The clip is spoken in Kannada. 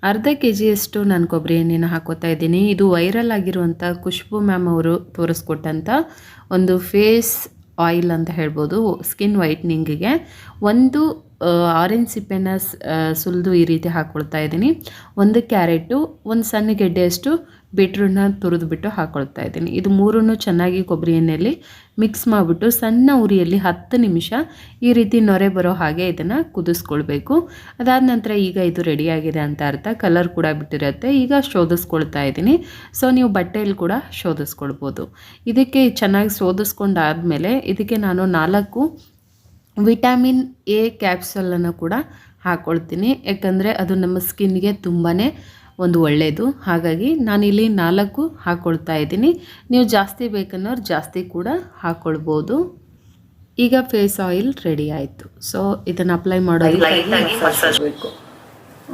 ಅರ್ಧ ಕೆ ಜಿಯಷ್ಟು ನಾನು ಕೊಬ್ಬರಿ ಎಣ್ಣೆನ ಹಾಕೋತಾ ಇದ್ದೀನಿ. ಇದು ವೈರಲ್ ಆಗಿರುವಂಥ ಖುಷ್ಬು ಮ್ಯಾಮ್ ಅವರು ತೋರಿಸ್ಕೊಟ್ಟಂಥ ಒಂದು ಫೇಸ್ ಆಯಿಲ್ ಅಂತ ಹೇಳ್ಬೋದು, ಸ್ಕಿನ್ ವೈಟ್ನಿಂಗಿಗೆ. ಒಂದು ಆರೆಂಜ್ ಸಿಪ್ಪೆನ ಸುಲಿದು ಈ ರೀತಿ ಹಾಕ್ಕೊಳ್ತಾ ಇದ್ದೀನಿ. ಒಂದು ಕ್ಯಾರೆಟು, ಒಂದು ಸಣ್ಣ ಗೆಡ್ಡೆಯಷ್ಟು ಬೀಟ್ರೂಟ್ನ ತುರಿದ್ಬಿಟ್ಟು ಹಾಕ್ಕೊಳ್ತಾ ಇದ್ದೀನಿ. ಇದು ಮೂರನ್ನು ಚೆನ್ನಾಗಿ ಕೊಬ್ಬರಿ ಎಣ್ಣೆಯಲ್ಲಿ ಮಿಕ್ಸ್ ಮಾಡಿಬಿಟ್ಟು ಸಣ್ಣ ಉರಿಯಲ್ಲಿ 10 ನಿಮಿಷ ಈ ರೀತಿ ನೊರೆ ಬರೋ ಹಾಗೆ ಇದನ್ನು ಕುದಿಸ್ಕೊಳ್ಬೇಕು. ಅದಾದ ನಂತರ ಈಗ ಇದು ರೆಡಿಯಾಗಿದೆ ಅಂತ ಅರ್ಥ. ಕಲರ್ ಕೂಡ ಬಿಟ್ಟಿರುತ್ತೆ. ಈಗ ಶೋಧಿಸ್ಕೊಳ್ತಾ ಇದ್ದೀನಿ. ಸೊ ನೀವು ಬಟ್ಟೆಯಲ್ಲಿ ಕೂಡ ಶೋಧಿಸ್ಕೊಳ್ಬೋದು. ಇದಕ್ಕೆ ಚೆನ್ನಾಗಿ ಶೋಧಿಸ್ಕೊಂಡಾದಮೇಲೆ ಇದಕ್ಕೆ ನಾನು 4 ವಿಟಮಿನ್ ಎ ಕ್ಯಾಪ್ಸೂಲನ್ನು ಕೂಡ ಹಾಕ್ಕೊಳ್ತೀನಿ. ಯಾಕಂದರೆ ಅದು ನಮ್ಮ ಸ್ಕಿನ್ಗೆ ತುಂಬಾ ಒಂದು ಒಳ್ಳೆಯದು. ಹಾಗಾಗಿ ನಾನಿಲ್ಲಿ 4 ಹಾಕ್ಕೊಳ್ತಾ ಇದ್ದೀನಿ. ನೀವು ಜಾಸ್ತಿ ಬೇಕನ್ನೋರು ಜಾಸ್ತಿ ಕೂಡ ಹಾಕ್ಕೊಳ್ಬೋದು. ಈಗ ಫೇಸ್ ಆಯಿಲ್ ರೆಡಿ ಆಯಿತು. ಸೊ ಇದನ್ನು ಅಪ್ಲೈ ಮಾಡೋದು ಮಸಾಜ್ ಮಾಡಬೇಕು.